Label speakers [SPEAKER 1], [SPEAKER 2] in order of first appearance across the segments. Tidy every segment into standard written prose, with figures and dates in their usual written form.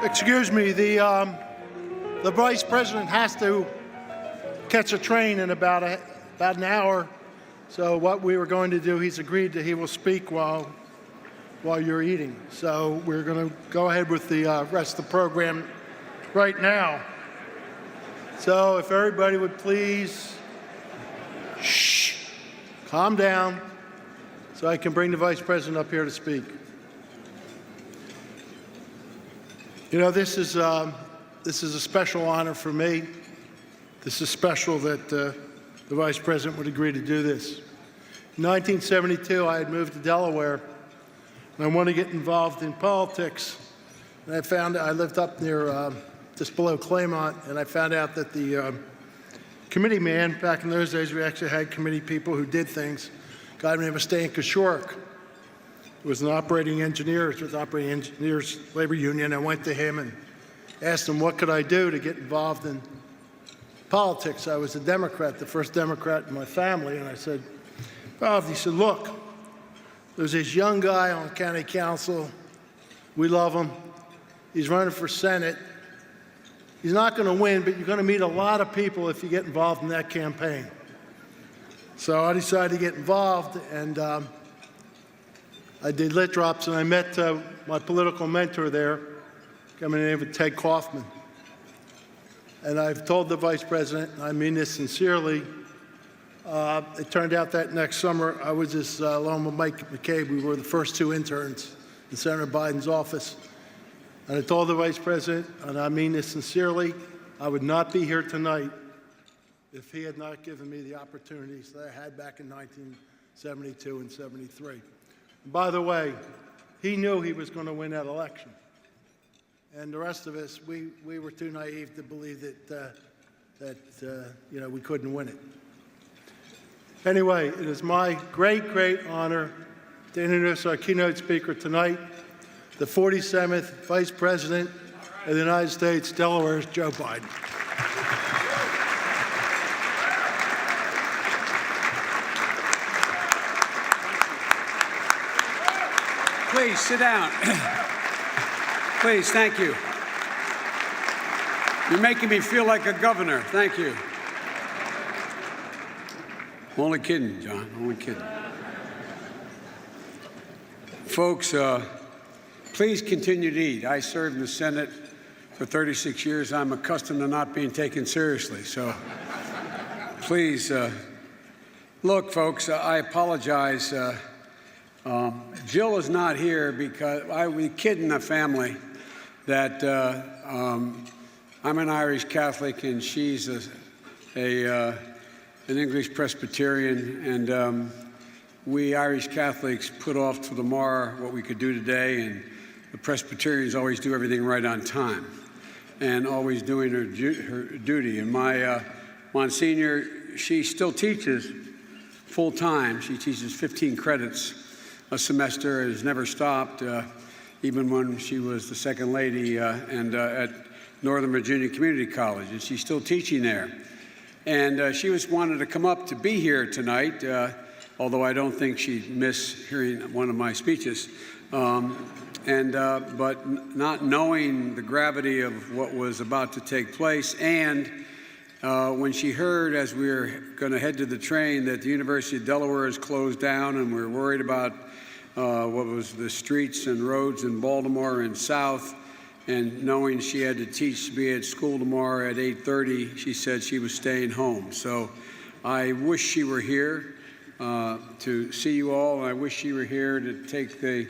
[SPEAKER 1] Excuse me, the vice president has to catch a train in about an hour. So what we were going to do, he's agreed that he will speak while you're eating. So we're going to go ahead with the rest of the program right now. So if everybody would please, calm down so I can bring the vice president up here to speak. You know, this is a special honor for me. This is special that the vice president would agree to do this. In 1972, I had moved to Delaware, and I wanted to get involved in politics. And I lived up near, just below Claymont, and I found out that the committee man, back in those days, we actually had committee people who did things. A guy named Stan Kishork was an operating engineer with the Operating Engineers Labor Union. I went to him and asked him what could I do to get involved in politics. I was a Democrat, the first Democrat in my family, and I said, well, he said, look, there's this young guy on county council. We love him. He's running for Senate. He's not going to win, but you're going to meet a lot of people if you get involved in that campaign. So I decided to get involved, and I did lit drops, and I met my political mentor there, a guy named Ted Kaufman. And I've told the vice president, and I mean this sincerely, it turned out that next summer I was just, along with Mike McCabe, we were the first two interns in Senator Biden's office. And I told the vice president, and I mean this sincerely, I would not be here tonight if he had not given me the opportunities that I had back in 1972 and 73. By the way, he knew he was going to win that election. And the rest of us, we were too naive to believe that we couldn't win it. Anyway, it is my great, great honor to introduce our keynote speaker tonight, the 47th Vice President of the United States, Delaware's Joe Biden.
[SPEAKER 2] Please sit down. Please, thank you. You're making me feel like a governor. Thank you. Only kidding, John. Only kidding. Folks, please continue to eat. I served in the Senate for 36 years. I'm accustomed to not being taken seriously. So please, look, folks, I apologize. Jill is not here because we kid in the family that I'm an Irish Catholic and she's an English Presbyterian, and we Irish Catholics put off to tomorrow what we could do today, and the Presbyterians always do everything right on time and always doing her duty. And my Monsignor, she still teaches full time. She teaches 15 credits a semester, has never stopped, even when she was the second lady at Northern Virginia Community College, and she's still teaching there. And she wanted to come up to be here tonight, although I don't think she'd miss hearing one of my speeches. But not knowing the gravity of what was about to take place, and when she heard, as we were going to head to the train, that the University of Delaware is closed down and we're worried about what was the streets and roads in Baltimore and South, and knowing she had to be at school tomorrow at 8:30, she said she was staying home. So I wish she were here to see you all, and I wish she were here to take the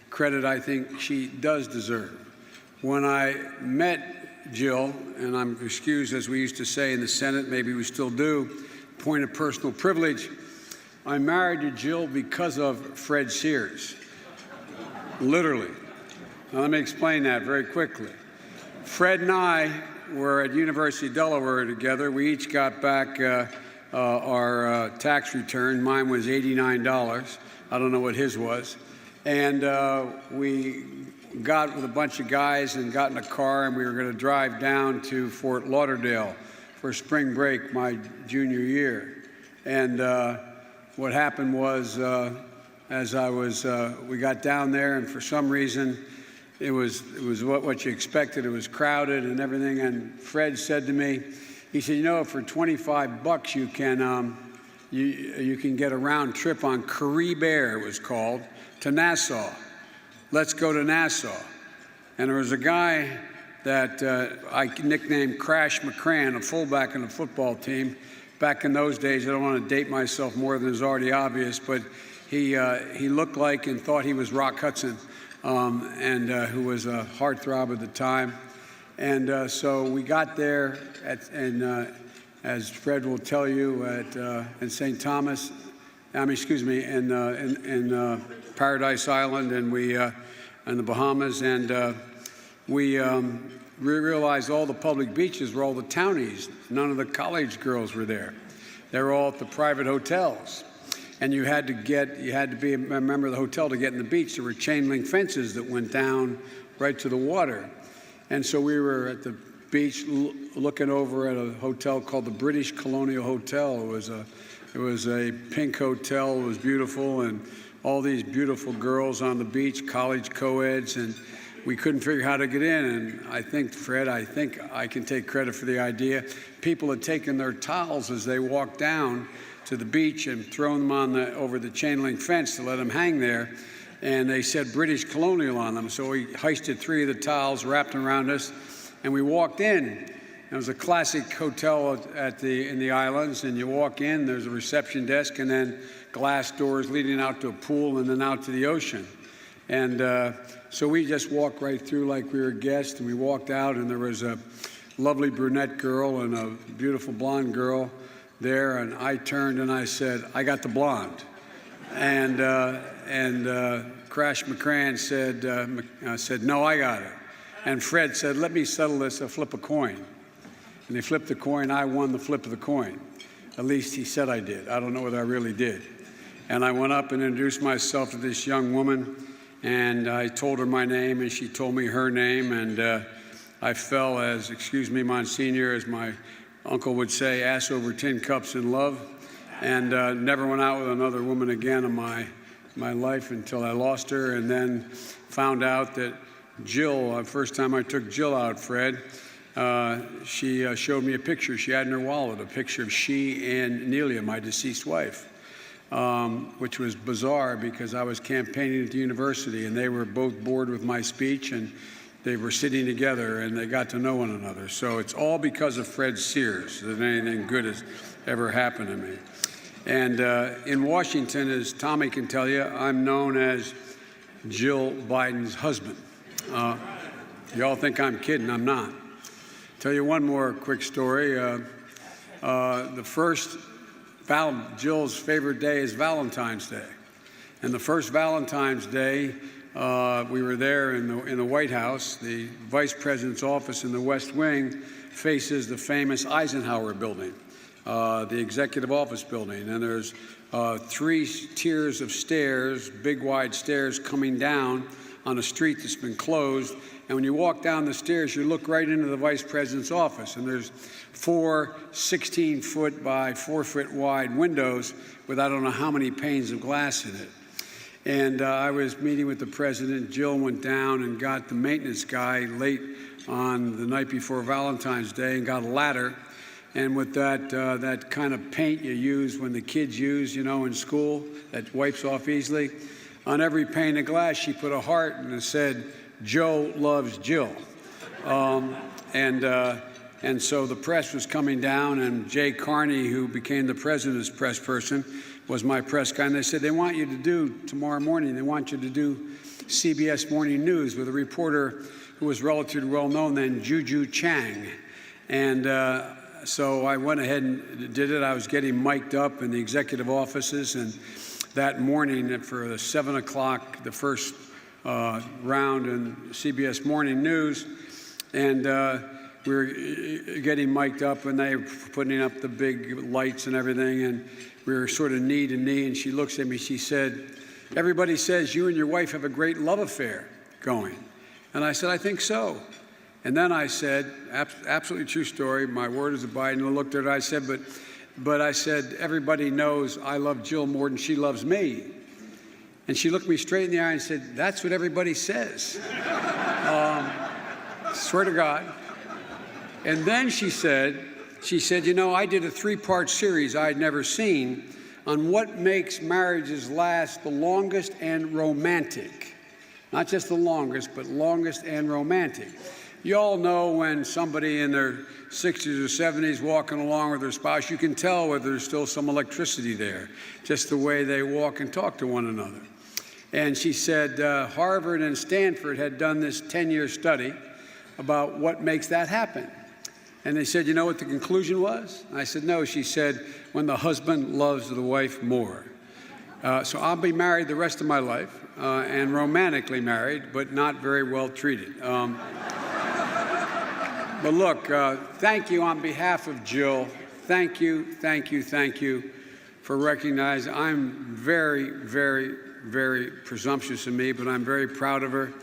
[SPEAKER 2] credit I think she does deserve. When I met Jill, and I'm excused, as we used to say in the Senate, maybe we still do, point of personal privilege, I married to Jill because of Fred Sears, literally. Now, let me explain that very quickly. Fred and I were at University of Delaware together. We each got back our tax return. Mine was $89. I don't know what his was. And we got with a bunch of guys and got in a car, and we were going to drive down to Fort Lauderdale for spring break my junior year. And what happened was, we got down there, and for some reason, it was what you expected. It was crowded and everything. And Fred said to me, he said, you know, for $25 you can get a round trip on Caribe Air, it was called, to Nassau. Let's go to Nassau. And there was a guy that I nicknamed Crash McCran, a fullback on the football team. Back in those days, I don't want to date myself more than is already obvious, but he looked like and thought he was Rock Hudson, who was a heartthrob at the time. And so we got there, as Fred will tell you, in St. Thomas, in Paradise Island, and we in the Bahamas, and we realized all the public beaches were all the townies. None of the college girls were there. They were all at the private hotels. And you had to be a member of the hotel to get in the beach. There were chain link fences that went down right to the water. And so we were at the beach looking over at a hotel called the British Colonial Hotel. It was a pink hotel. It was beautiful, and all these beautiful girls on the beach, college co-eds, and we couldn't figure how to get in. And I think, Fred, I can take credit for the idea. People had taken their towels as they walked down to the beach and thrown them over the chain link fence to let them hang there. And they said British Colonial on them. So we hoisted 3 of the towels, wrapped them around us, and we walked in. It was a classic hotel in the islands, and you walk in, there's a reception desk, and then glass doors leading out to a pool and then out to the ocean. And so we just walked right through like we were guests, and we walked out, and there was a lovely brunette girl and a beautiful blonde girl there, and I turned and I said, I got the blonde. And Crash McCran said, no, I got it. And Fred said, let me settle this, I'll flip a coin. And they flipped the coin, I won the flip of the coin. At least he said I did. I don't know whether I really did. And I went up and introduced myself to this young woman, and I told her my name, and she told me her name, and I fell as, excuse me, Monsignor, as my uncle would say, ass over tin cups in love, and never went out with another woman again in my life until I lost her, and then found out that Jill, first time I took Jill out, Fred, she showed me a picture she had in her wallet, a picture of she and Nelia, my deceased wife, which was bizarre because I was campaigning at the university, and they were both bored with my speech, and they were sitting together, and they got to know one another. So it's all because of Fred Sears that anything good has ever happened to me. And in Washington, as Tommy can tell you, I'm known as Jill Biden's husband. Y'all think I'm kidding, I'm not. Tell you one more quick story. Jill's favorite day is Valentine's Day. And the first Valentine's Day, we were there in the White House. The Vice President's office in the West Wing faces the famous Eisenhower building, the Executive Office building. And there's 3 tiers of stairs, big wide stairs coming down on a street that's been closed. And when you walk down the stairs, you look right into the Vice President's office. And there's 4 16-foot by 4-foot wide windows with I don't know how many panes of glass in it. And I was meeting with the president. Jill went down and got the maintenance guy late on the night before Valentine's Day and got a ladder. And with that kind of paint you use when the kids use, in school, that wipes off easily, on every pane of glass she put a heart and it said, Joe loves Jill. And so the press was coming down, and Jay Carney, who became the president's press person, was my press guy. And they said, they want you to do tomorrow morning, they want you to do CBS Morning News with a reporter who was relatively well known then, Juju Chang. And so I went ahead and did it. I was getting mic'd up in the executive offices, and that morning for the 7 o'clock, the first round in CBS Morning News, and we were getting mic'd up, and they were putting up the big lights and everything, and we were sort of knee to knee, and she looks at me, she said, everybody says you and your wife have a great love affair going. And I said, I think so. And then I said, absolutely true story, my word is a Biden. I looked at her, I said, but I said, everybody knows I love Jill more than she loves me. And she looked me straight in the eye and said, "That's what everybody says." Swear to God. And then she said, "You know, I did a 3-part series I had never seen on what makes marriages last the longest and romantic." Not just the longest, but longest and romantic. You all know when somebody in their 60s or 70s walking along with their spouse, you can tell whether there's still some electricity there, just the way they walk and talk to one another. And she said Harvard and Stanford had done this 10-year study about what makes that happen. And they said, "You know what the conclusion was?" I said, "No." She said, "When the husband loves the wife more." So I'll be married the rest of my life, and romantically married, but not very well treated. But look, thank you on behalf of Jill. Thank you for recognizing. I'm very, very, very presumptuous of me, but I'm very proud of her.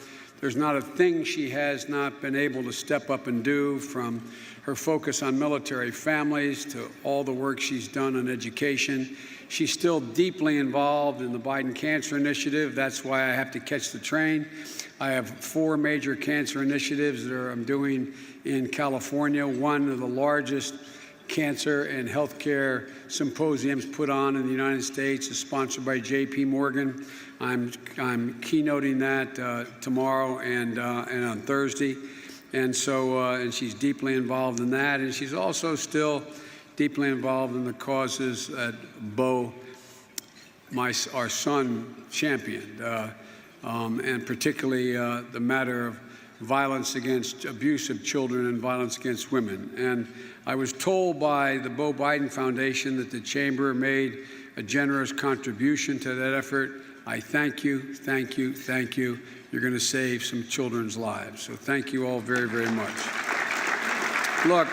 [SPEAKER 2] There's not a thing she has not been able to step up and do, from her focus on military families to all the work she's done on education. She's still deeply involved in the Biden Cancer Initiative. That's why I have to catch the train. I have 4 major cancer initiatives that I'm doing in California. One of the largest cancer and healthcare symposiums put on in the United States is sponsored by J.P. Morgan. I'm keynoting that tomorrow and on Thursday. And so, and she's deeply involved in that. And she's also still deeply involved in the causes that Bo, our son, championed, and particularly the matter of violence against abuse of children and violence against women. And I was told by the Bo Biden Foundation that the Chamber made a generous contribution to that effort. I thank you, thank you, thank you. You're going to save some children's lives. So thank you all very, very much. Look,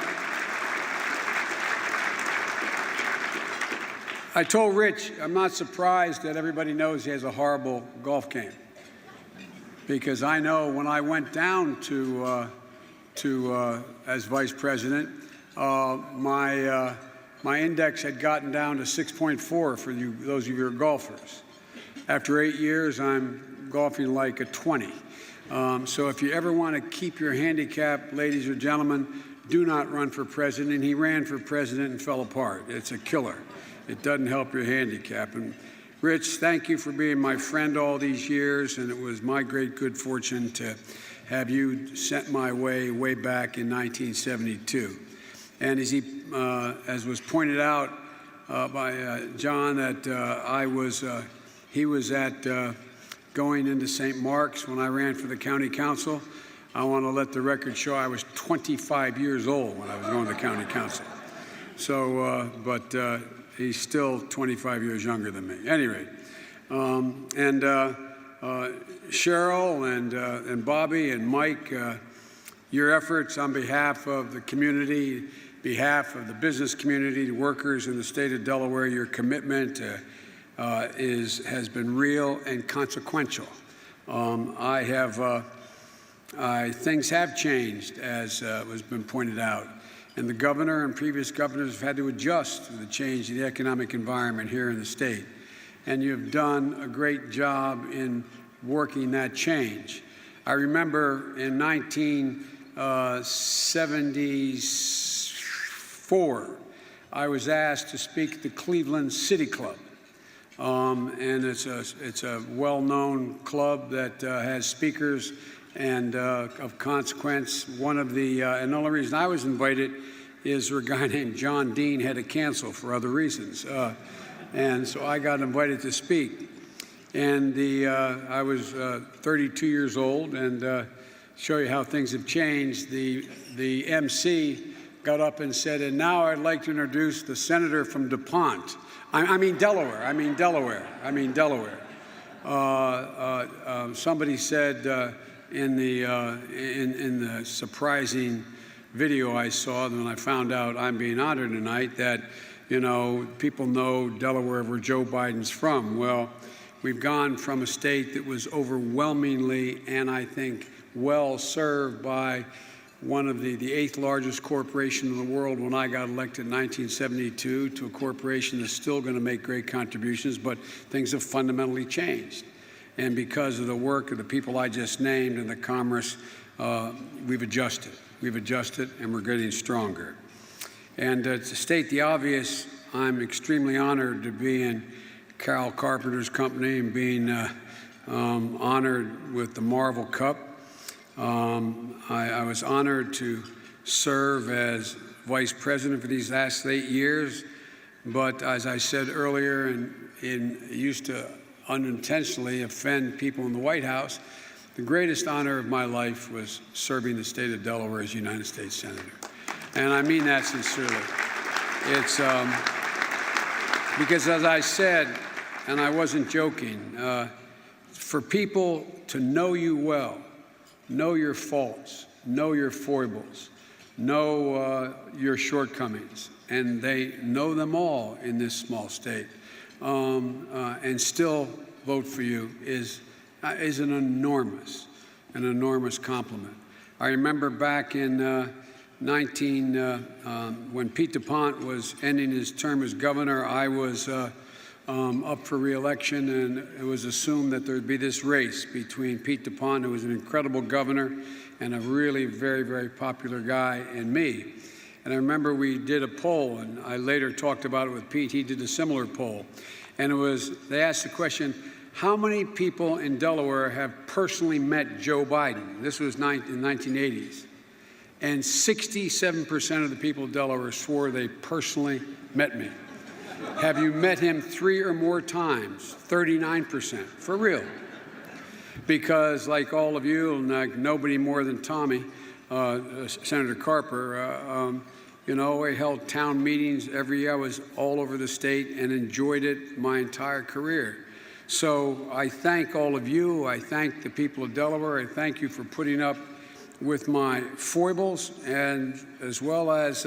[SPEAKER 2] I told Rich, I'm not surprised that everybody knows he has a horrible golf game, because I know when I went down to as vice president, my index had gotten down to 6.4 for those of you who are golfers. After 8 years, I'm golfing like a 20. So if you ever want to keep your handicap, ladies or gentlemen, do not run for president. He ran for president and fell apart. It's a killer. It doesn't help your handicap. And Rich, thank you for being my friend all these years, and it was my great good fortune to have you sent my way back in 1972. And as was pointed out by John, that he was at going into St. Mark's when I ran for the county council. I want to let the record show I was 25 years old when I was going to county council. So, but he's still 25 years younger than me. Anyway, Cheryl and Bobby and Mike, your efforts on behalf of the community, behalf of the business community, the workers in the state of Delaware, your commitment has been real and consequential. Things have changed, as has been pointed out. And the governor and previous governors have had to adjust to the change in the economic environment here in the state. And you've done a great job in working that change. I remember in 1974, I was asked to speak at the Cleveland City Club. And it's a well-known club that has speakers and of consequence. And the only reason I was invited is a guy named John Dean had to cancel for other reasons. And so I got invited to speak. And I was 32 years old, and show you how things have changed. The MC got up and said, "And now I'd like to introduce the senator from DuPont." I mean Delaware. Somebody said in the surprising video I saw when I found out I'm being honored tonight that, you know, people know Delaware where Joe Biden's from. Well, we've gone from a state that was overwhelmingly, and I think well served by one of the 8th largest corporation in the world when I got elected in 1972, to a corporation that's still going to make great contributions, but things have fundamentally changed. And because of the work of the people I just named and the commerce, we've adjusted. We've adjusted, and we're getting stronger. And to state the obvious, I'm extremely honored to be in Carol Carpenter's company and being honored with the Marvel Cup. I was honored to serve as vice president for these last 8 years, but as I said earlier, and used to unintentionally offend people in the White House, the greatest honor of my life was serving the state of Delaware as United States Senator. And I mean that sincerely. It's because, as I said, and I wasn't joking, for people to know you well, know your faults, know your foibles, know your shortcomings, and they know them all in this small state, and still vote for you is an enormous compliment. I remember back in when Pete DuPont was ending his term as governor, I was up for re-election, and it was assumed that there would be this race between Pete DuPont, who was an incredible governor and a really very, very popular guy, and me. And I remember we did a poll, and I later talked about it with Pete. He did a similar poll. And they asked the question, how many people in Delaware have personally met Joe Biden? This was in the 1980s. And 67% of the people of Delaware swore they personally met me. Have you met him 3 or more times? 39%, for real. Because like all of you, and like nobody more than Tommy, Senator Carper, you know, I held town meetings every year. I was all over the state and enjoyed it my entire career. So I thank all of you. I thank the people of Delaware. I thank you for putting up with my foibles, and as well as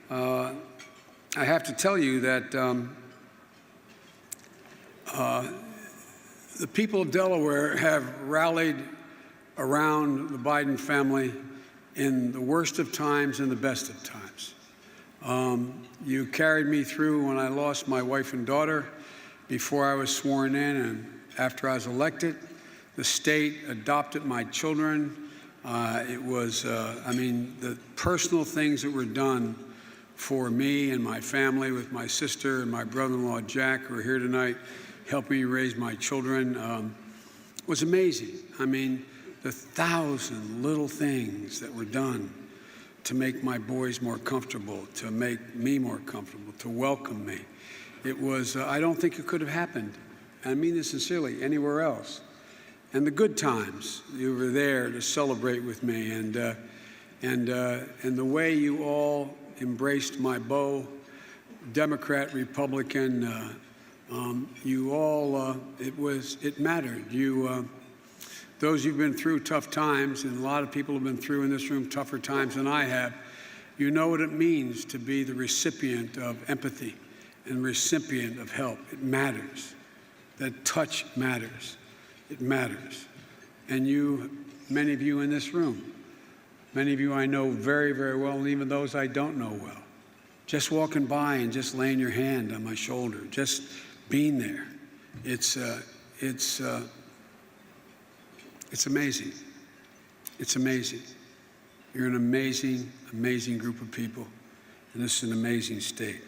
[SPEAKER 2] I have to tell you that the people of Delaware have rallied around the Biden family in the worst of times and the best of times. You carried me through when I lost my wife and daughter, before I was sworn in, and after I was elected. The state adopted my children. It was, I mean, the personal things that were done for me and my family, with my sister and my brother-in-law, Jack, who are here tonight, helping me raise my children, was amazing. I mean, the 1,000 little things that were done to make my boys more comfortable, to make me more comfortable, to welcome me. It was, I don't think it could have happened, and I mean this sincerely, anywhere else. And the good times, you were there to celebrate with me, and the way you all embraced my beau, Democrat, Republican, you all, it mattered. Those who've been through tough times, and a lot of people have been through in this room tougher times than I have, you know what it means to be the recipient of empathy and recipient of help. It matters. That touch matters. It matters. And you, many of you in this room, many of you I know very, very well, and even those I don't know well, just walking by and just laying your hand on my shoulder, just being there. It's amazing. It's amazing. You're an amazing, amazing group of people, and this is an amazing state.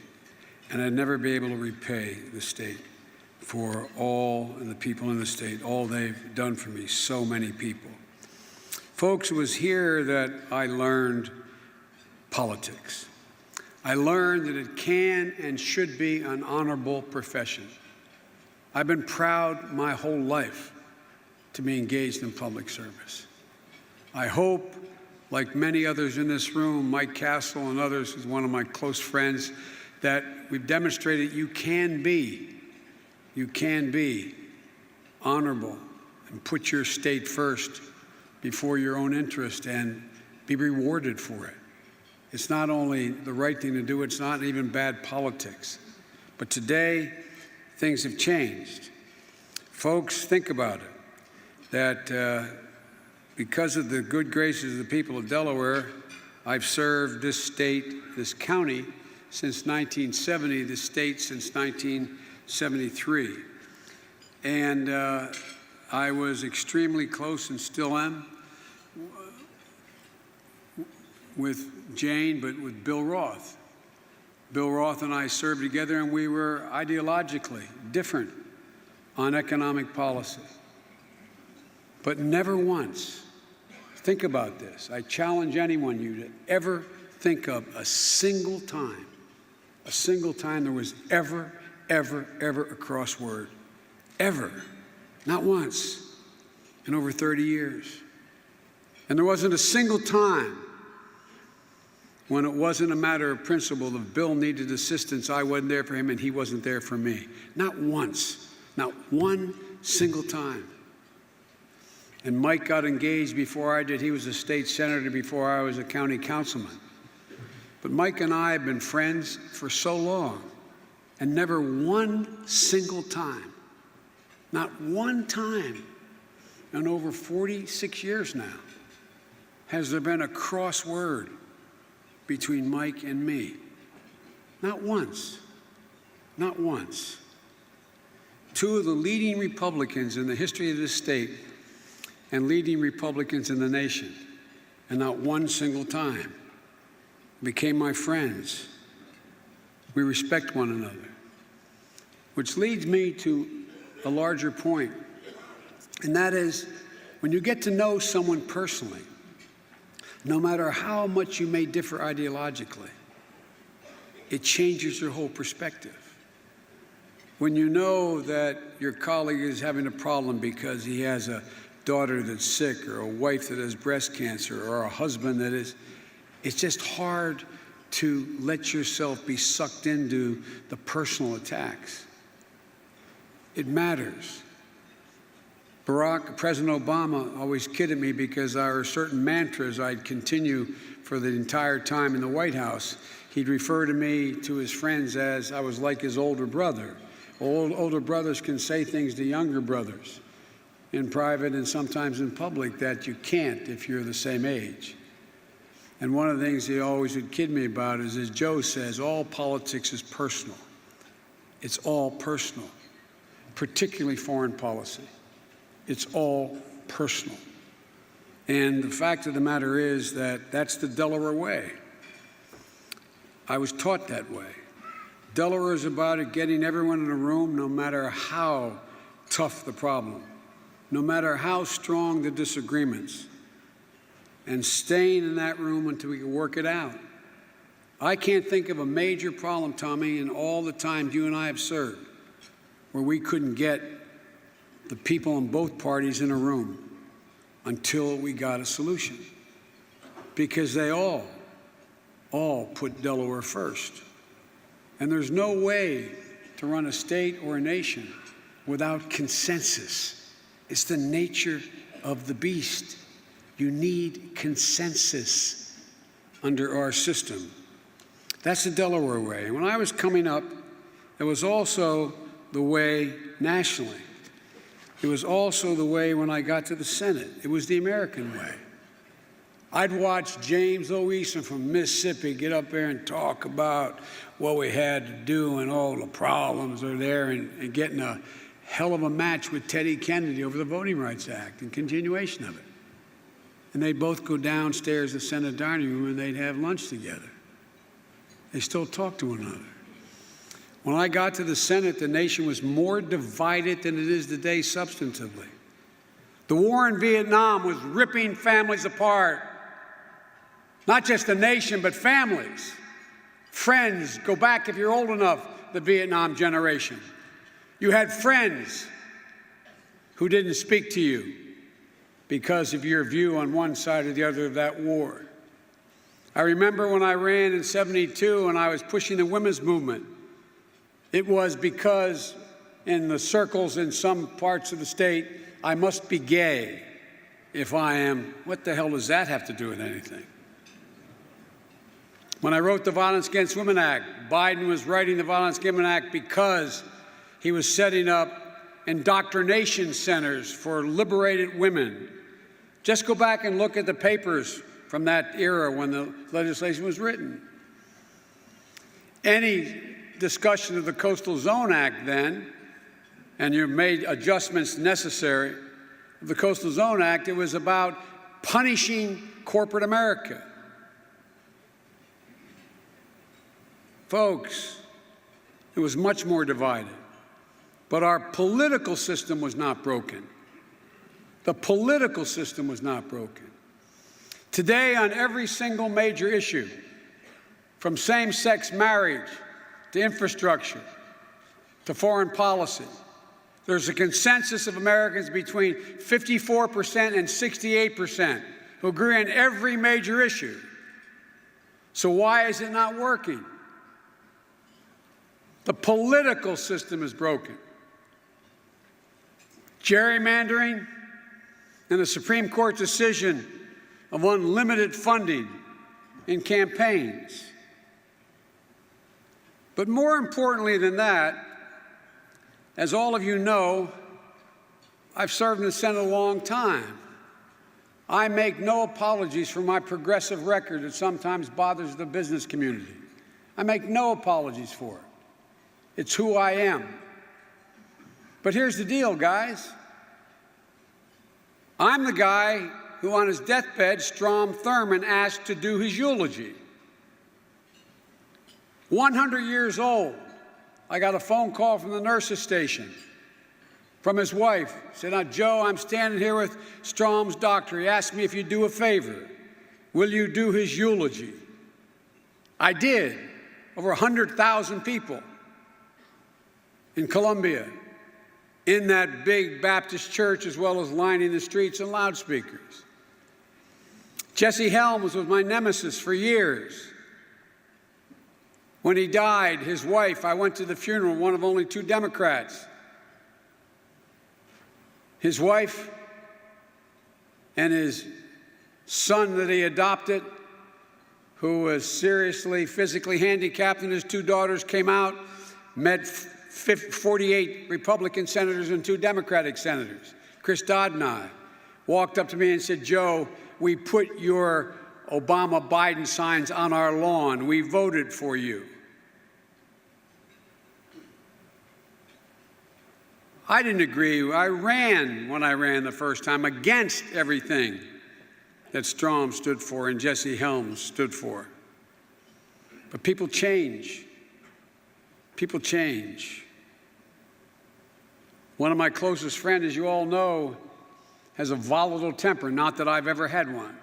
[SPEAKER 2] And I'd never be able to repay the state for all, and the people in the state, all they've done for me, so many people. Folks, it was here that I learned politics. I learned that it can and should be an honorable profession. I've been proud my whole life to be engaged in public service. I hope, like many others in this room, Mike Castle and others, who's one of my close friends, that we've demonstrated you can be honorable and put your state first before your own interest and be rewarded for it. It's not only the right thing to do, it's not even bad politics. But today, things have changed. Folks, think about it, that because of the good graces of the people of Delaware, I've served this state, this county, since 1970, the state since 1973. And I was extremely close and still am with Jane, but with Bill Roth. Bill Roth and I served together, and we were ideologically different on economic policy. But never once, think about this, I challenge anyone you to ever think of a single time there was ever a crossword. Ever. Not once in over 30 years. And there wasn't a single time when it wasn't a matter of principle. If Bill needed assistance, I wasn't there for him and he wasn't there for me. Not once. Not one single time. And Mike got engaged before I did. He was a state senator before I was a county councilman. But Mike and I have been friends for so long, and never one single time, not one time in over 46 years now, has there been a crossword between Mike and me. Not once. Not once. Two of the leading Republicans in the history of this state and leading Republicans in the nation, and not one single time, became my friends. We respect one another. Which leads me to a larger point, and that is, when you get to know someone personally, no matter how much you may differ ideologically, it changes your whole perspective. When you know that your colleague is having a problem because he has a daughter that's sick, or a wife that has breast cancer, or a husband that is, it's just hard to let yourself be sucked into the personal attacks. It matters. President Obama always kidded me because there are certain mantras I'd continue for the entire time in the White House. He'd refer to me to his friends as I was like his older brother. Older brothers can say things to younger brothers in private and sometimes in public that you can't if you're the same age. And one of the things he always would kid me about is, as Joe says, all politics is personal. It's all personal, particularly foreign policy. It's all personal. And the fact of the matter is that that's the Delaware way. I was taught that way. Delaware is about getting everyone in a room, no matter how tough the problem, no matter how strong the disagreements, and staying in that room until we can work it out. I can't think of a major problem, Tommy, in all the times you and I have served, where we couldn't get the people in both parties in a room until we got a solution. Because they all put Delaware first. And there's no way to run a state or a nation without consensus. It's the nature of the beast. You need consensus under our system. That's the Delaware way. And when I was coming up, it was also the way nationally. It was also the way when I got to the Senate. It was the American way. I'd watch James O. Eason from Mississippi get up there and talk about what we had to do and all the problems are there, and getting a hell of a match with Teddy Kennedy over the Voting Rights Act and continuation of it. And they'd both go downstairs to the Senate dining room and they'd have lunch together. They still talk to one another. When I got to the Senate, the nation was more divided than it is today substantively. The war in Vietnam was ripping families apart. Not just the nation, but families. Friends, go back if you're old enough, the Vietnam generation. You had friends who didn't speak to you because of your view on one side or the other of that war. I remember when I ran in '72 and I was pushing the women's movement. It was because in the circles in some parts of the state, I must be gay if I am. What the hell does that have to do with anything? When I wrote the Violence Against Women Act, Biden was writing the Violence Against Women Act because he was setting up indoctrination centers for liberated women. Just go back and look at the papers from that era when the legislation was written. Any discussion of the Coastal Zone Act then, and you made adjustments necessary, of the Coastal Zone Act, it was about punishing corporate America. Folks, it was much more divided. But our political system was not broken. The political system was not broken. Today, on every single major issue, from same-sex marriage to infrastructure to foreign policy, there's a consensus of Americans between 54% and 68% who agree on every major issue. So why is it not working? The political system is broken. Gerrymandering and the Supreme Court decision of unlimited funding in campaigns. But more importantly than that, as all of you know, I've served in the Senate a long time. I make no apologies for my progressive record that sometimes bothers the business community. I make no apologies for it. It's who I am. But here's the deal, guys. I'm the guy who, on his deathbed, Strom Thurmond asked to do his eulogy. 100 years old, I got a phone call from the nurse's station from his wife. Said, "Now, Joe, I'm standing here with Strom's doctor. He asked me if you'd do a favor. Will you do his eulogy?" I did. Over 100,000 people in Columbia, in that big Baptist church, as well as lining the streets and loudspeakers. Jesse Helms was my nemesis for years. When he died, his wife, I went to the funeral, one of only 2 Democrats. His wife and his son that he adopted, who was seriously physically handicapped, and his 2 daughters came out, met 48 Republican senators and 2 Democratic senators. Chris Dodd and I walked up to me and said, "Joe, we put your Obama-Biden signs on our lawn. We voted for you." I didn't agree. I ran, when I ran the first time, against everything that Strom stood for and Jesse Helms stood for. But people change. People change. One of my closest friends, as you all know, has a volatile temper, not that I've ever had one.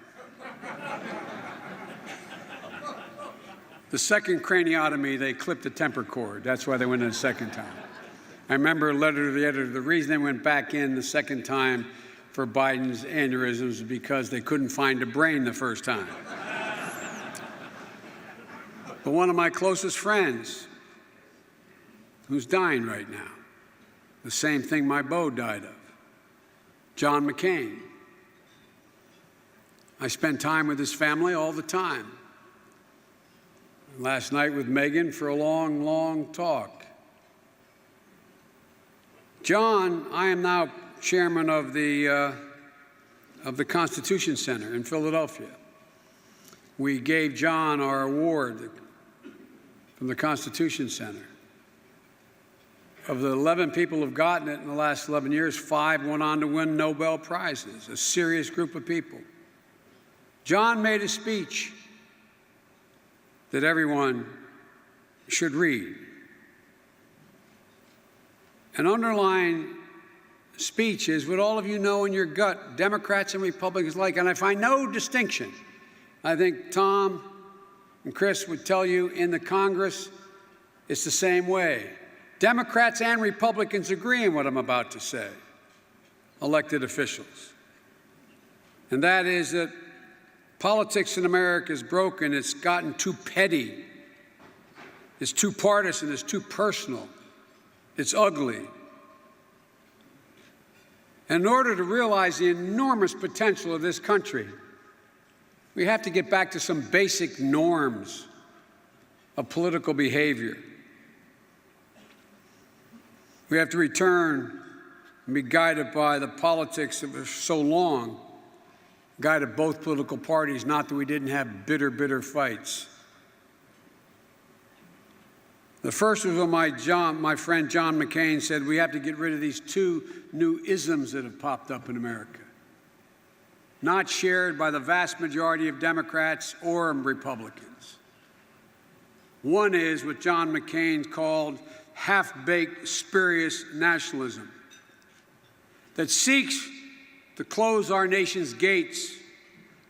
[SPEAKER 2] The second craniotomy, they clipped the temper cord. That's why they went in a second time. I remember a letter to the editor. The reason they went back in the second time for Biden's aneurysms was because they couldn't find a brain the first time. But one of my closest friends, who's dying right now, the same thing my beau died of, John McCain. I spend time with his family all the time. Last night with Megan for a long, long talk. John, I am now chairman of the Constitution Center in Philadelphia. We gave John our award from the Constitution Center. Of the 11 people who've gotten it in the last 11 years, 5 went on to win Nobel Prizes, a serious group of people. John made a speech that everyone should read. An underlying speech is what all of you know in your gut, Democrats and Republicans alike, and I find no distinction. I think Tom and Chris would tell you in the Congress, it's the same way. Democrats and Republicans agree on what I'm about to say, elected officials. And that is that politics in America is broken. It's gotten too petty. It's too partisan. It's too personal. It's ugly. And in order to realize the enormous potential of this country, we have to get back to some basic norms of political behavior. We have to return and be guided by the politics that was so long guided both political parties, not that we didn't have bitter, bitter fights. The first was when my friend John McCain said we have to get rid of these two new isms that have popped up in America, not shared by the vast majority of Democrats or Republicans. One is what John McCain called half-baked, spurious nationalism that seeks to close our nation's gates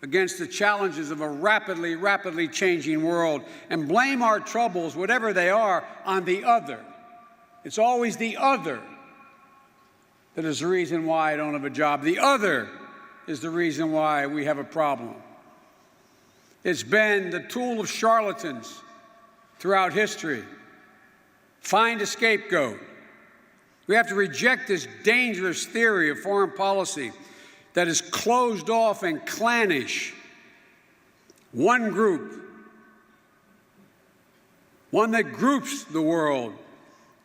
[SPEAKER 2] against the challenges of a rapidly changing world and blame our troubles, whatever they are, on the other. It's always the other that is the reason why I don't have a job. The other is the reason why we have a problem. It's been the tool of charlatans throughout history. Find a scapegoat. We have to reject this dangerous theory of foreign policy that is closed off and clannish. One group, one that groups the world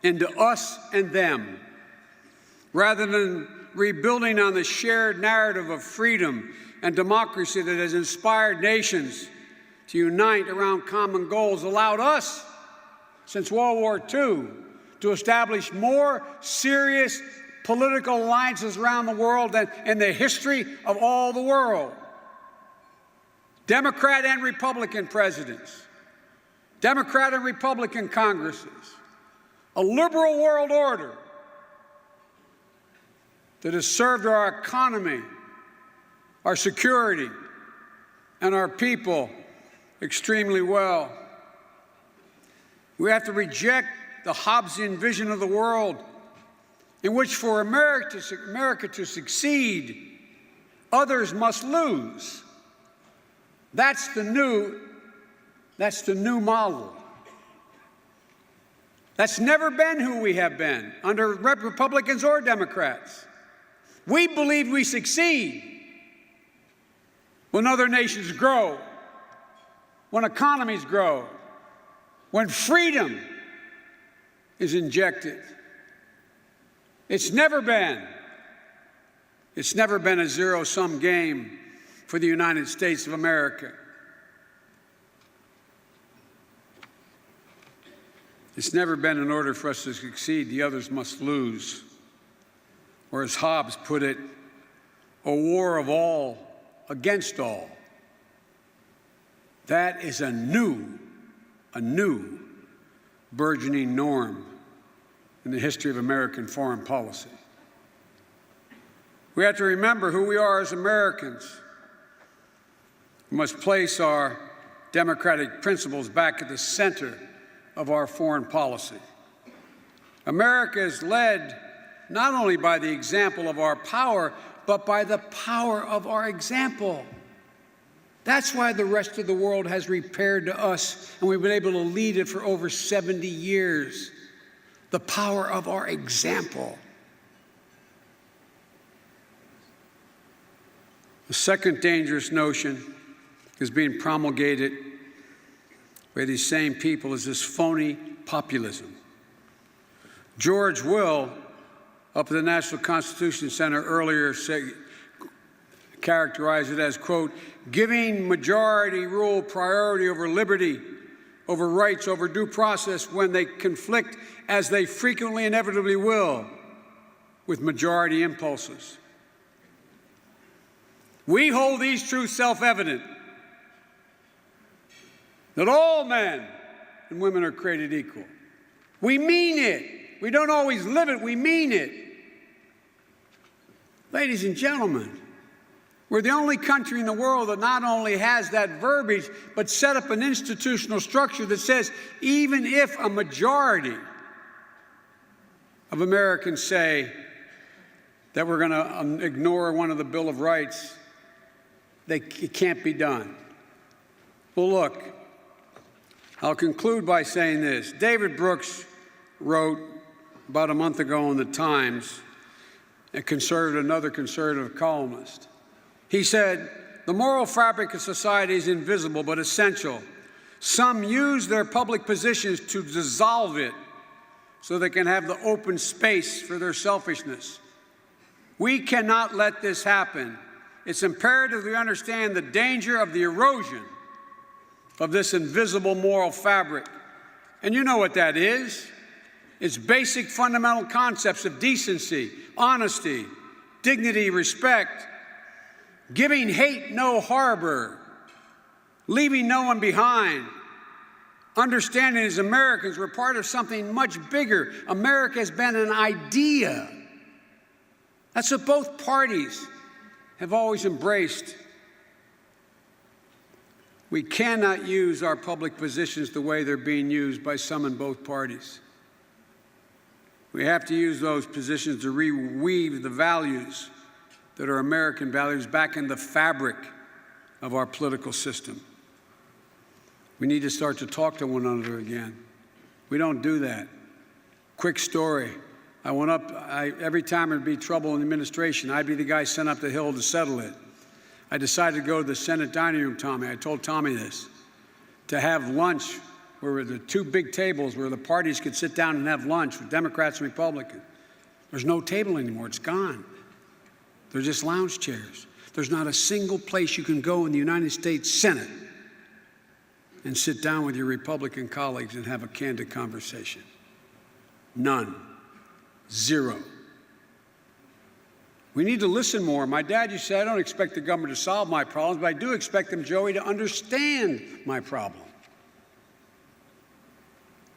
[SPEAKER 2] into us and them, rather than rebuilding on the shared narrative of freedom and democracy that has inspired nations to unite around common goals, allowed us, since World War II, to establish more serious political alliances around the world than in the history of all the world. Democrat and Republican presidents, Democrat and Republican Congresses, a liberal world order that has served our economy, our security, and our people extremely well. We have to reject the Hobbesian vision of the world in which for America to succeed, others must lose. That's the new model. That's never been who we have been under Republicans or Democrats. We believe we succeed when other nations grow, when economies grow, when freedom is injected. It's never been a zero-sum game for the United States of America. It's never been in order for us to succeed, the others must lose. Or as Hobbes put it, a war of all against all. That is a new burgeoning norm in the history of American foreign policy. We have to remember who we are as Americans. We must place our democratic principles back at the center of our foreign policy. America is led not only by the example of our power, but by the power of our example. That's why the rest of the world has repaired to us, and we've been able to lead it for over 70 years. The power of our example. The second dangerous notion is being promulgated by these same people is this phony populism. George Will, up at the National Constitution Center earlier, characterized it as, quote, giving majority rule priority over liberty, over rights, over due process when they conflict, as they frequently inevitably will, with majority impulses. We hold these truths self-evident, that all men and women are created equal. We mean it. We don't always live it, we mean it. Ladies and gentlemen, we're the only country in the world that not only has that verbiage, but set up an institutional structure that says even if a majority of Americans say that we're going to ignore one of the Bill of Rights, it can't be done. Well, look, I'll conclude by saying this. David Brooks wrote about a month ago in the Times, another conservative columnist. He said, the moral fabric of society is invisible but essential. Some use their public positions to dissolve it so they can have the open space for their selfishness. We cannot let this happen. It's imperative we understand the danger of the erosion of this invisible moral fabric And you know what that is. It's basic fundamental concepts of decency, honesty, dignity, respect, giving hate no harbor, leaving no one behind, understanding as Americans we're part of something much bigger. America has been an idea. That's what both parties have always embraced. We cannot use our public positions the way they're being used by some in both parties. We have to use those positions to reweave the values that are American values back in the fabric of our political system. We need to start to talk to one another again. We don't do that. Quick story. I went up, every time there'd be trouble in the administration, I'd be the guy sent up the hill to settle it. I decided to go to the Senate dining room, Tommy. I told Tommy this, to have lunch where the two big tables where the parties could sit down and have lunch with Democrats and Republicans. There's no table anymore. It's gone. They're just lounge chairs. There's not a single place you can go in the United States Senate and sit down with your Republican colleagues and have a candid conversation. None. Zero. We need to listen more. My dad used to say, I don't expect the government to solve my problems, but I do expect them, Joey, to understand my problem.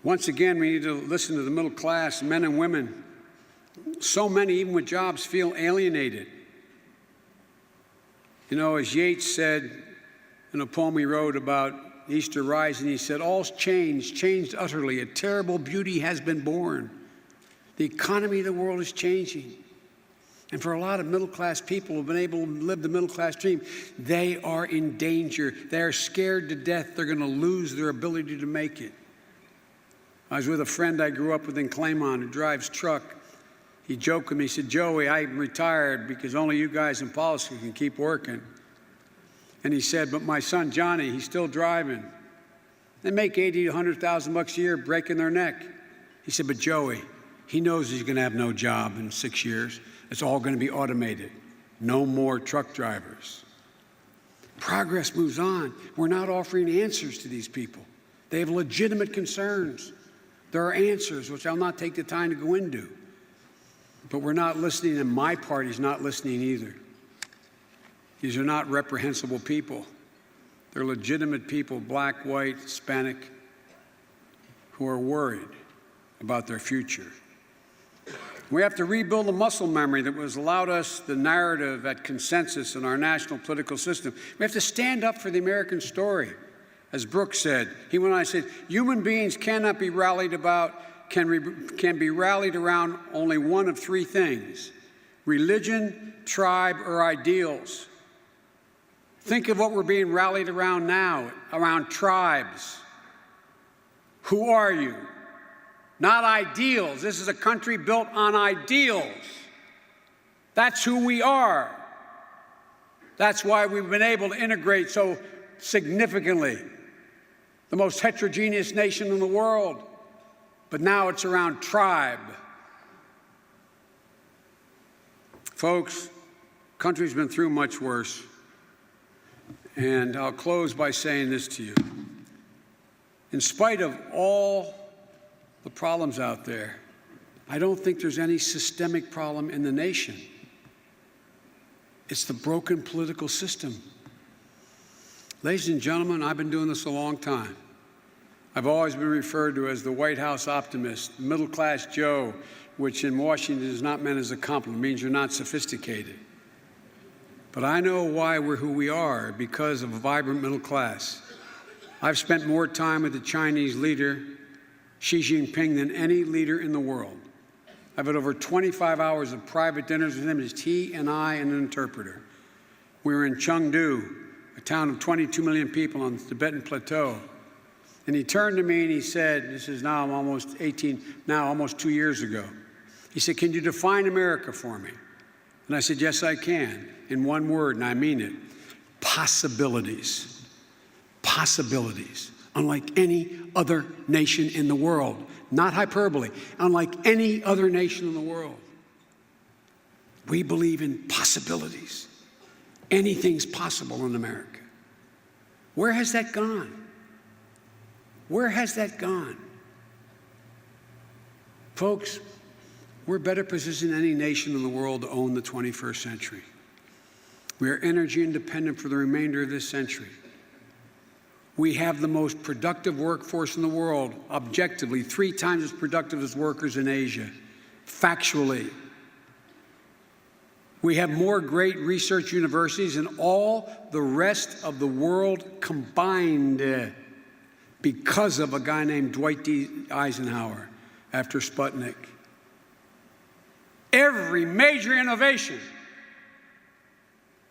[SPEAKER 2] Once again, we need to listen to the middle class, men and women. So many, even with jobs, feel alienated. You know, as Yeats said in a poem he wrote about Easter rising, he said, all's changed utterly. A terrible beauty has been born. The economy of the world is changing. And for a lot of middle-class people who have been able to live the middle-class dream, they are in danger. They are scared to death they're going to lose their ability to make it. I was with a friend I grew up with in Claymont who drives truck. He joked with me, he said, Joey, I'm retired because only you guys in policy can keep working. And he said, but my son Johnny, he's still driving. They make $80,000 to $100,000 a year breaking their neck. He said, but Joey, he knows he's going to have no job in 6 years. It's all going to be automated. No more truck drivers. Progress moves on. We're not offering answers to these people. They have legitimate concerns. There are answers, which I'll not take the time to go into. But we're not listening, and my party's not listening either. These are not reprehensible people. They're legitimate people, black, white, Hispanic, who are worried about their future. We have to rebuild the muscle memory that has allowed us the narrative at consensus in our national political system. We have to stand up for the American story. As Brooks said, he went on and said, human beings cannot be rallied about, can be rallied around only one of three things: religion, tribe, or ideals. Think of what we're being rallied around now, around tribes. Who are you? Not ideals. This is a country built on ideals. That's who we are. That's why we've been able to integrate so significantly. The most heterogeneous nation in the world. But now it's around tribe. Folks, country's been through much worse. And I'll close by saying this to you. In spite of all the problems out there, I don't think there's any systemic problem in the nation. It's the broken political system. Ladies and gentlemen, I've been doing this a long time. I've always been referred to as the White House optimist, middle-class Joe, which in Washington is not meant as a compliment. It means you're not sophisticated. But I know why we're who we are, because of a vibrant middle class. I've spent more time with the Chinese leader, Xi Jinping, than any leader in the world. I've had over 25 hours of private dinners with him, just he and I and an interpreter. We were in Chengdu, a town of 22 million people on the Tibetan Plateau. And he turned to me and he said, this is now almost 2 years ago. He said, can you define America for me? And I said, yes, I can, in one word, and I mean it: possibilities. Possibilities. Unlike any other nation in the world. Not hyperbole. Unlike any other nation in the world. We believe in possibilities. Anything's possible in America. Where has that gone? Where has that gone? Folks, we're better positioned than any nation in the world to own the 21st century. We are energy independent for the remainder of this century. We have the most productive workforce in the world, objectively, 3 times as productive as workers in Asia, factually. We have more great research universities than all the rest of the world combined because of a guy named Dwight D. Eisenhower after Sputnik. Every major innovation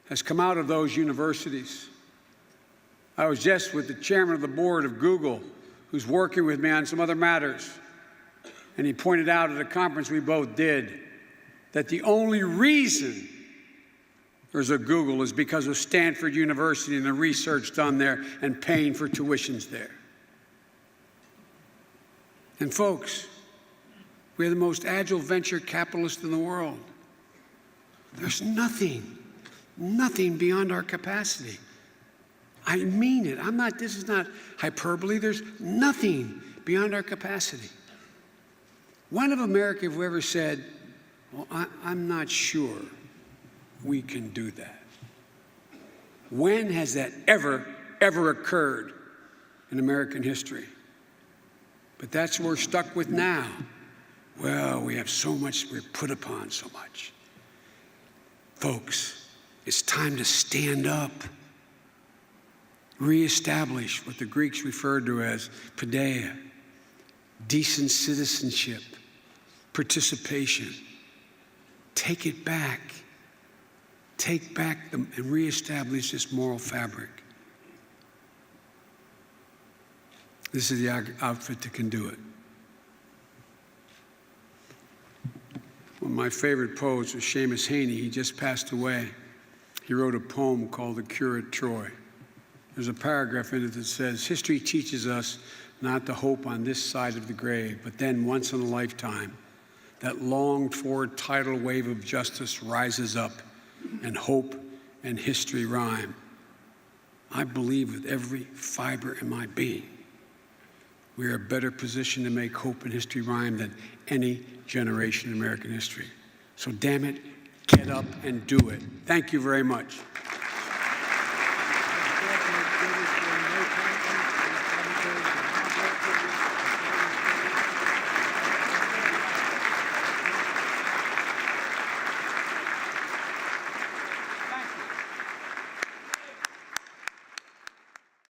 [SPEAKER 2] has come out of those universities. I was just with the chairman of the board of Google, who's working with me on some other matters, and he pointed out at a conference we both did that the only reason there's a Google is because of Stanford University and the research done there and paying for tuitions there. And folks, we are the most agile venture capitalist in the world. There's nothing beyond our capacity. I mean it. This is not hyperbole. There's nothing beyond our capacity. When in America have we ever said, well, I'm not sure we can do that? When has that ever occurred in American history? But that's what we're stuck with now. Well, we have so much, we're put upon so much. Folks, it's time to stand up, reestablish what the Greeks referred to as paideia, decent citizenship, participation. Take it back. Take back and reestablish this moral fabric. This is the outfit that can do it. One of my favorite poets was Seamus Heaney. He just passed away. He wrote a poem called The Cure at Troy. There's a paragraph in it that says, history teaches us not to hope on this side of the grave, but then once in a lifetime, that longed-for tidal wave of justice rises up, and hope and history rhyme. I believe with every fiber in my being, we are better positioned to make hope and history rhyme than any generation in American history. So damn it, get up and do it. Thank you very much.